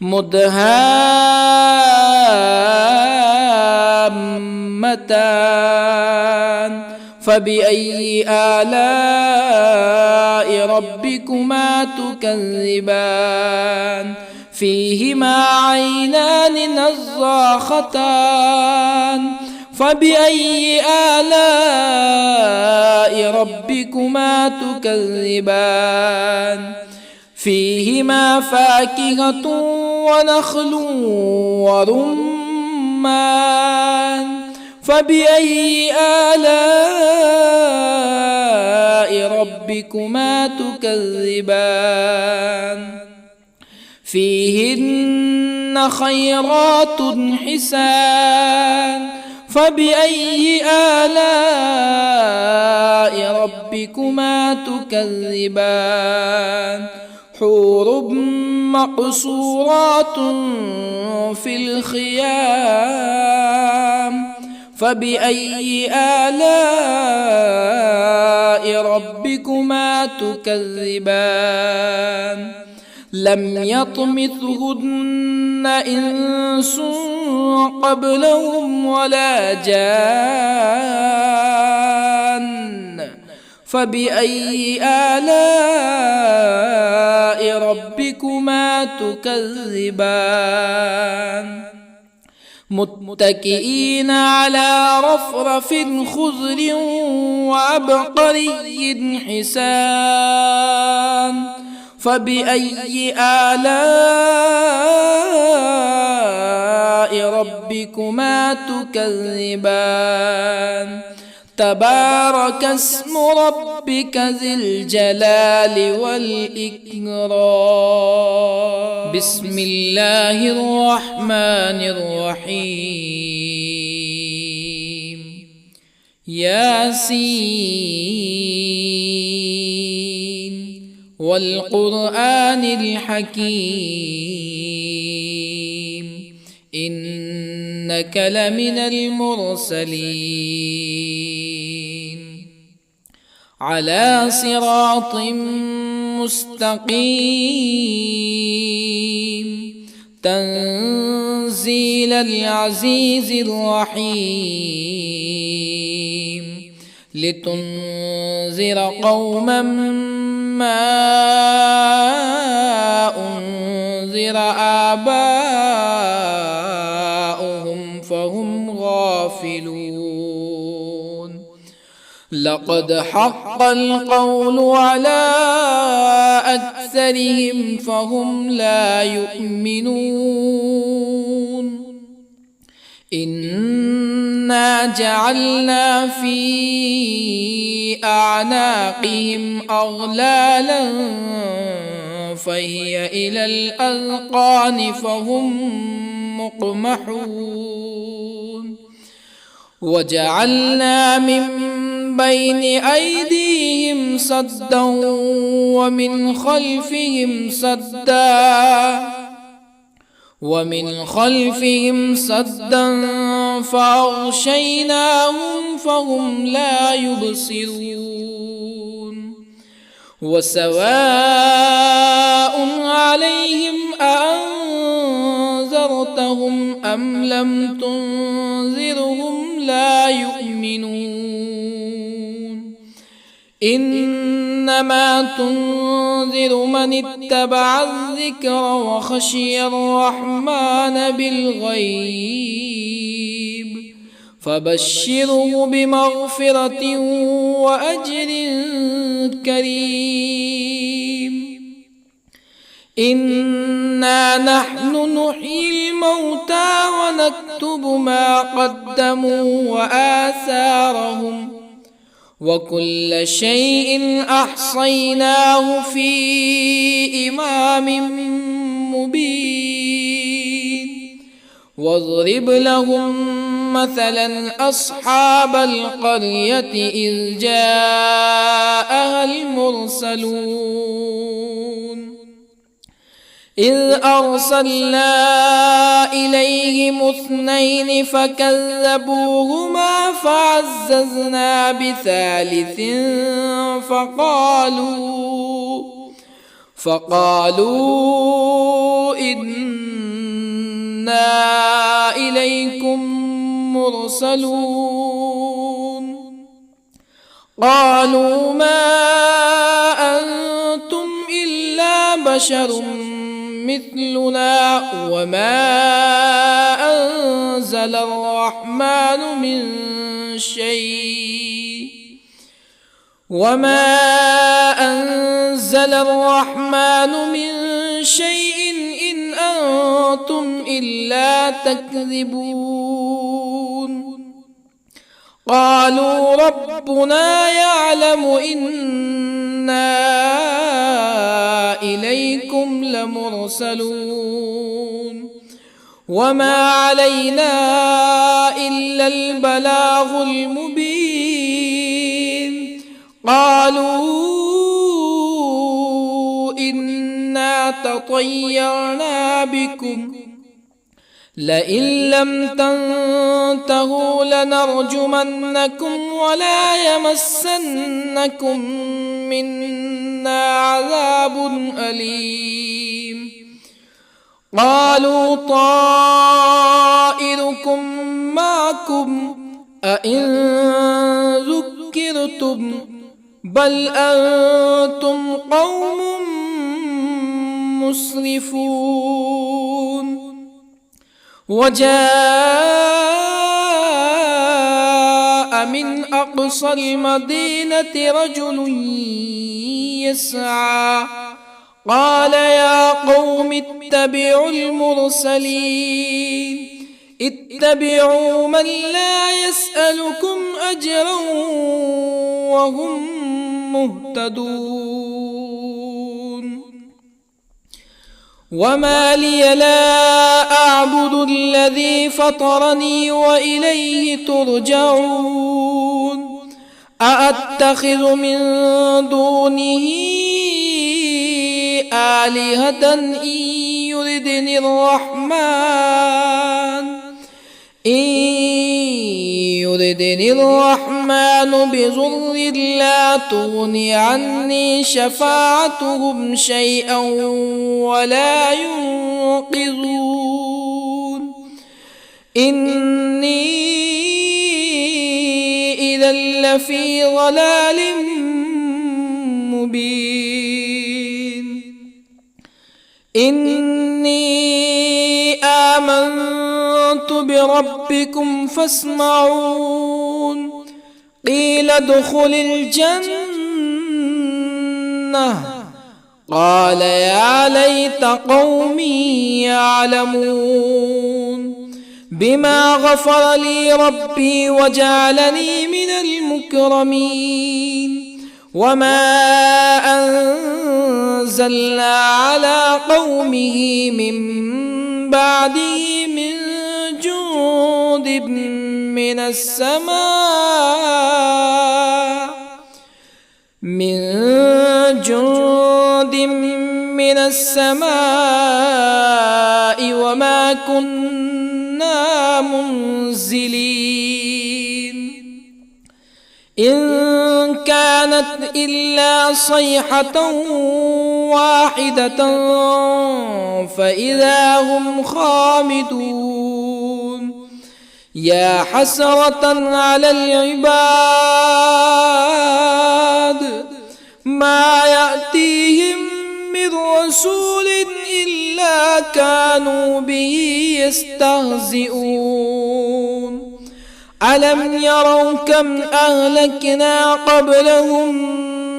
مدهامتان فبأي آلاء ربكما تكذبان فيهما عينان نضاختان فبأي آلاء ربكما تكذبان فيهما فاكهة ونخل ورمان فبأي آلاء ربكما تكذبان فيهن خيرات حسان فبأي آلاء ربكما تكذبان حور مقصورات في الخيام فبأي آلاء ربكما تكذبان لم يطمثهن إنس قبلهم ولا جان فبأي آلاء ربكما تكذبان متكئين على رفرف خضر وعبقري حسان فبأي آلاء ربكما تكذبان تبارك اسم ربك ذي الجلال والإكرام بسم الله الرحمن الرحيم ياسين والقرآن الحكيم إنك لمن المرسلين على صراط مستقيم تنزيل العزيز الرحيم لتنذر قوما ما أنذر آباؤهم فهم غافلون لقد حق القول على أكثرهم فهم لا يؤمنون إنا جعلنا في أعناقهم أغلالا فهي إلى الأذقان فهم مقمحون وجعلنا من بين أيديهم سدا ومن خلفهم سدا فأغشيناهم فهم لا يبصرون وسواء عليهم أأنذرتهم أم لم تنذرهم لا يؤمنون إنما تنذر من اتبع الذكر وخشي الرحمن بالغيب فبشره بمغفرة وأجر كريم إنا نحن نحيي الموتى ونكتب ما قدموا وآثارهم وكل شيء أحصيناه في إمام مبين واضرب لهم مثلا أصحاب القرية إذ جاءها المرسلون إذ أرسلنا إليهم 2 فكذبوهما فعززنا بثالث فقالوا إنا إليكم مرسلون قالوا ما أنتم إلا بشر مثلنا وما أنزل الرحمن من شيء إن أنتم إلا تكذبون قالوا ربنا يعلم إنا إليكم لمرسلون وما علينا إلا البلاغ المبين قالوا إنا تطيرنا بكم لئن لم تنتهوا لنرجمنكم ولا يمسنكم منا عذاب أليم. قالوا طائركم معكم أئن ذكرتم بل أنتم قوم مسرفون. وجاء من أقصى المدينة رجل يسعى قال يا قوم اتبعوا المرسلين اتبعوا من لا يسألكم أجرا وهم مهتدون. وما لي لا أعبد الذي فطرني وإليه ترجعون. أأتخذ من دونه آلهة إن يردني الرحمن بضر لا تغني عني شفاعتهم شيئا ولا ينقذون. إني إذا لفي ضلال مبين. إني آمنت بربكم فاسمعون. قيل ادخل الجنة قال يا ليت قومي يعلمون. بما غفر لي ربي وجعلني من المكرمين. وما أنزلنا على قومه من بعده من جند من السماء وما كنا منزلين. إن كانت إلا صيحة واحدة فإذا هم خامدون. يا حسرة على العباد ما يأتيهم من رسول إلا كانوا به يستهزئون. ألم يروا كم أهلكنا قبلهم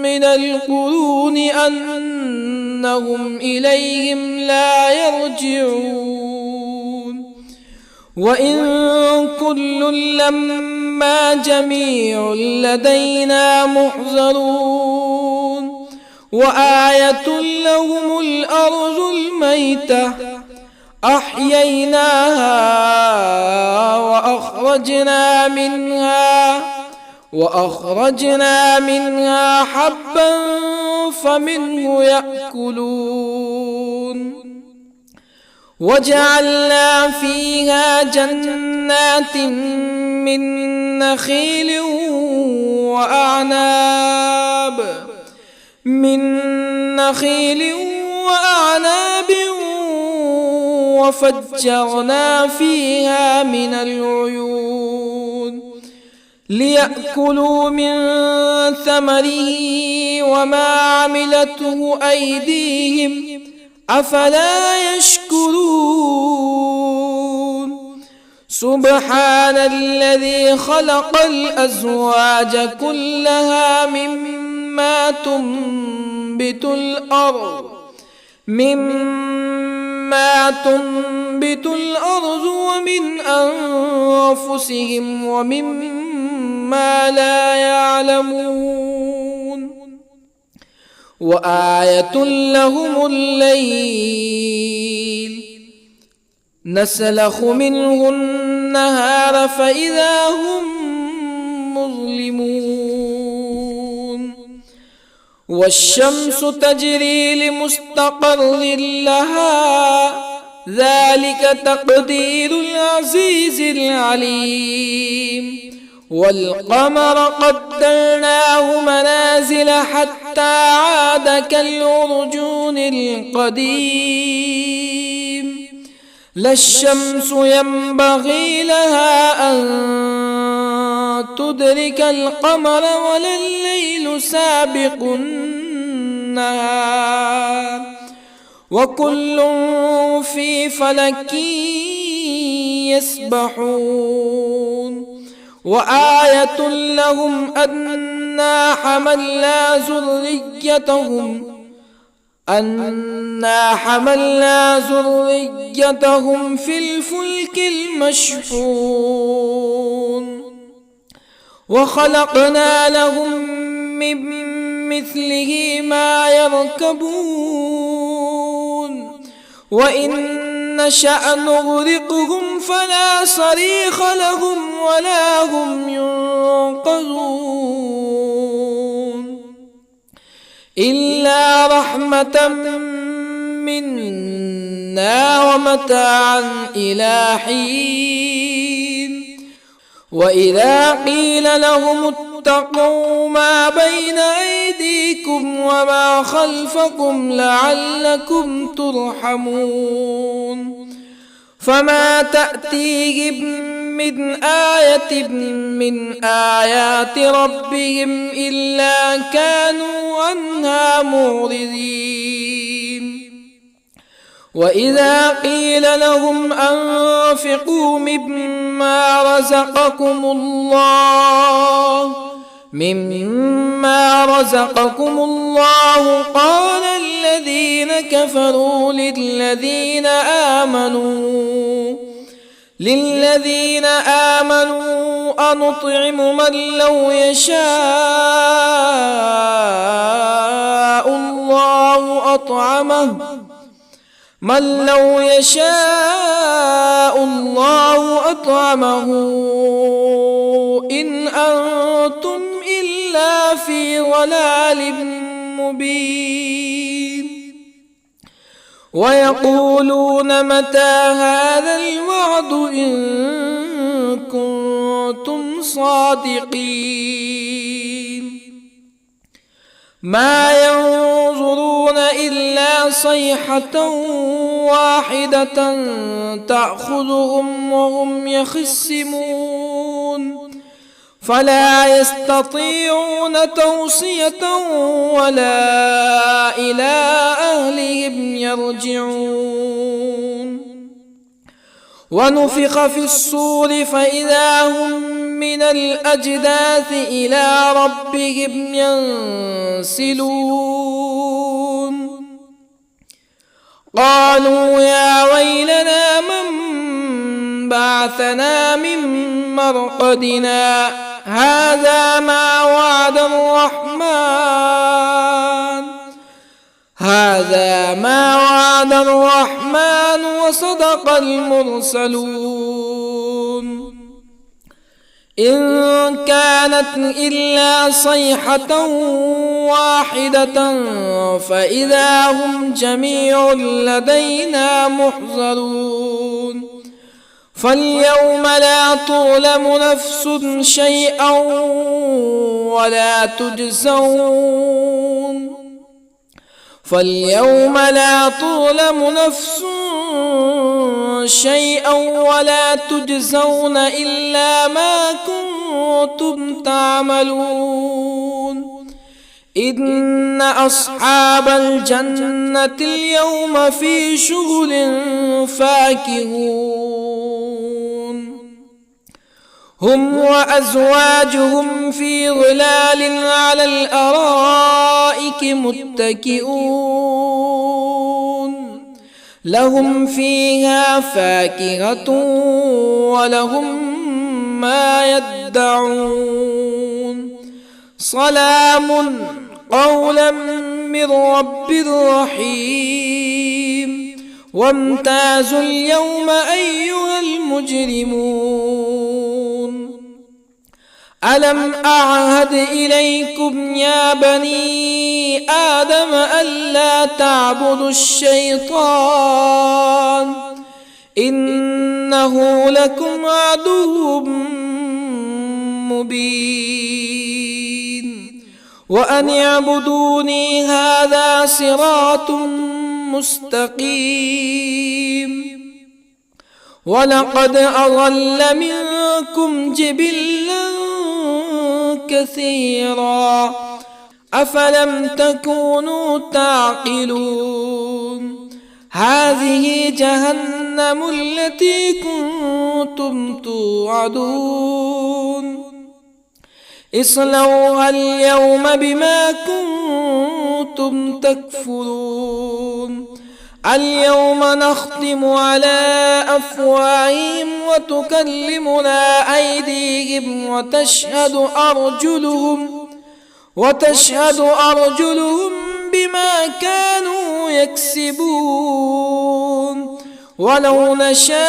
من القرون أنهم إليهم لا يرجعون. وإن كل لما جميع لدينا محضرون. وآية لهم الأرض الميتة أحييناها وأخرجنا منها حبا فمنه يأكلون. وجعلنا فيها جنات من نخيل وأعناب وفجرنا فيها من العيون ليأكلوا من ثمره وما عملته أيديهم أفلا يشكرون. سبحان الذي خلق الأزواج كلها مما تنبت الأرض ومن أنفسهم ومما لا يعلمون. وآية لهم الليل نسلخ منه النهار فإذا هم مظلمون. والشمس تجري لمستقر لها ذلك تقدير العزيز العليم. والقمر قدرناه منازل حتى عاد كالعرجون القديم. لا الشمس ينبغي لها أن تدرك القمر ولا الليل سابق النهار وكل في فلك يسبحون. وآية لهم أنا حملنا ذريتهم في الفلك المشحون وخلقنا لهم من مثله ما يركبون وإن نشأ نغرقهم فلا صريخ لهم ولا هم ينقذون إلا رحمة منا ومتاعا إلى حين. وإذا قيل لهم اتقوا ما بين أيديكم وما خلفكم لعلكم ترحمون فما تأتيهم من آية من آيات ربهم إلا كانوا عنها معرضين. وإذا قيل لهم أنفقوا مما رزقكم الله قال الذين كفروا للذين آمنوا أنطعم من لو يشاء الله أطعمه إن أنتم إلا في ضلال مبين. ويقولون متى هذا الوعد إن كنتم صادقين. ما ينظرون إلا صيحة واحدة تأخذهم وهم يخصمون فلا يستطيعون توصية ولا إلى أهلهم يرجعون. ونفخ في الصور فإذا هم من الأجداث إلى ربهم ينسلون. قالوا يا ويلنا من بعثنا من مرقدنا هذا ما وعد الرحمن وصدق المرسلون. إن كانت إلا صيحة واحدة فإذا هم جميع لدينا محضرون. فاليوم لا تظلم نفس شيئا ولا تجزون إلا ما كنتم تعملون. إن أصحاب الجنة اليوم في شغل فاكهون هم وأزواجهم في ظلال على الأرائك متكئون لهم فيها فاكهة ولهم ما يدعون. سلام قولا من رب رحيم. وامتازوا اليوم أيها المجرمون. ألم أعهد إليكم يا بني آدم ألا تعبدوا الشيطان إنه لكم عدو مبين وأن اعبدوني هذا صراط مستقيم ولقد أضل منكم جبلا كثيرا أفلم تكونوا تعقلون هذه جهنم التي كنتم توعدون اصلوها اليوم بما كنتم تكفرون اليوم نختم على أفواههم وتكلمنا أيديهم وتشهد أرجلهم بما كانوا يكسبون ولو نشاء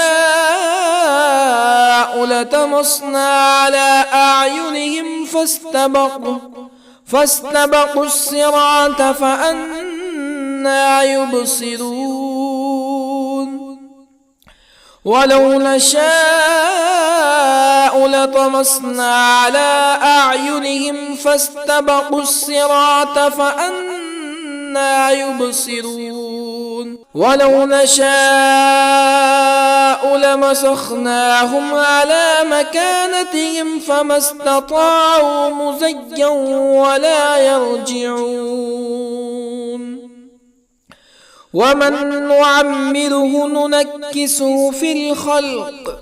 لطمسنا على أعينهم فاستبقوا الصراط فأنى يبصرون ولو نشاء لطمسنا على أعينهم فاستبقوا الصراط فأنى يبصرون ولو نشاء لمسخناهم على مكانتهم فما استطاعوا مزيا ولا يرجعون ومن نعمره ننكسه في الخلق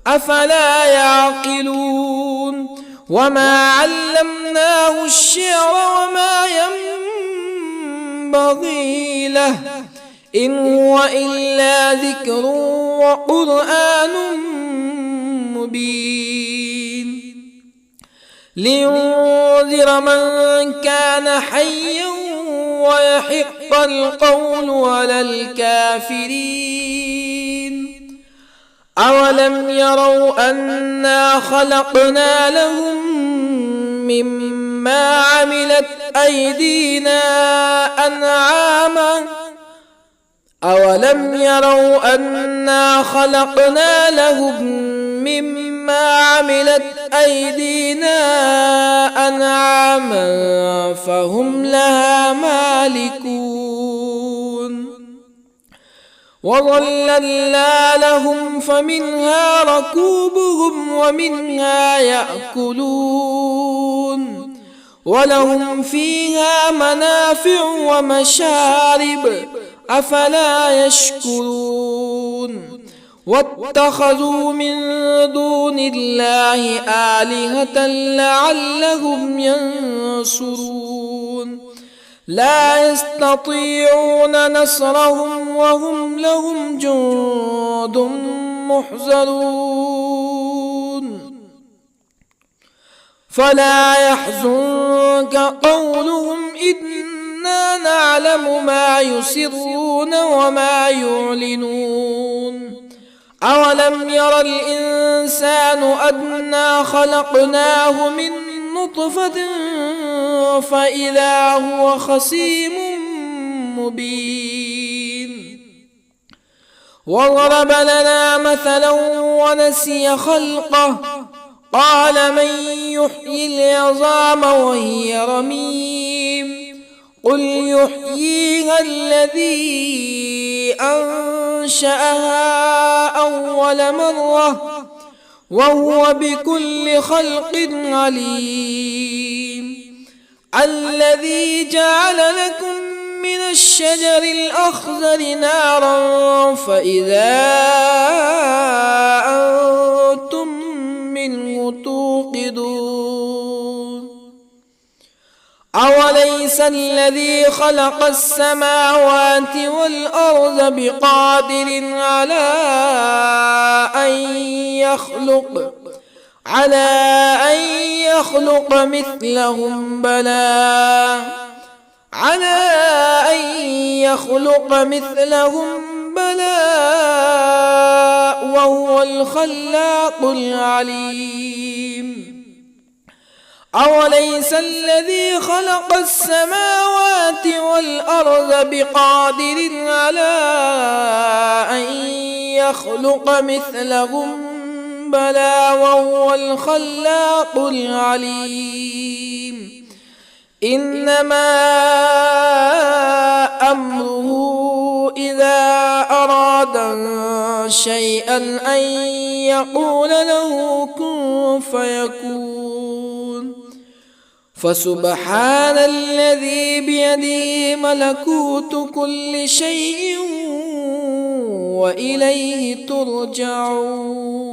أفلا يعقلون وما علمناه الشعر وما ينبغي له إن هو إلا ذكر وقرآن مبين لينذر من كان حيا ويحق القول على الكافرين أولم يروا أنا خلقنا لهم مما عملت أيدينا أنعاما أولم يروا أنا خلقنا لهم مما عملت أيدينا أنعاما فهم لها مالكون وظللنا لهم فمنها ركوبهم ومنها يأكلون ولهم فيها منافع ومشارب أفلا يشكرون واتخذوا من دون الله آلهة لعلهم ينصرون لا يستطيعون نصرهم وهم لهم جند محضرون فلا يحزنك قولهم إنا نعلم ما يسرون وما يعلنون أولم ير الإنسان أنا خلقناه من نطفة فإذا هو خصيم مبين وضرب لنا مثلا ونسي خلقه قال من يحيي العظام وهي رميم قل يحييها الذي أنشأها أول مرة وهو بكل خلق عليم الذي جعل لكم من الشجر الأخضر نارا فإذا أنتم منه توقدون أوليس الذي خلق السماوات والأرض بقادر على أن يخلق مثلهم بلى وهو الخلاق العليم أوليس الذي خلق السماوات والأرض بقادر على أن يخلق مثلهم بلى وهو الخلاق العليم إنما أمره إذا أراد شيئا أن يقول له كن فيكون فسبحان الذي بيده ملكوت كل شيء وإليه ترجعون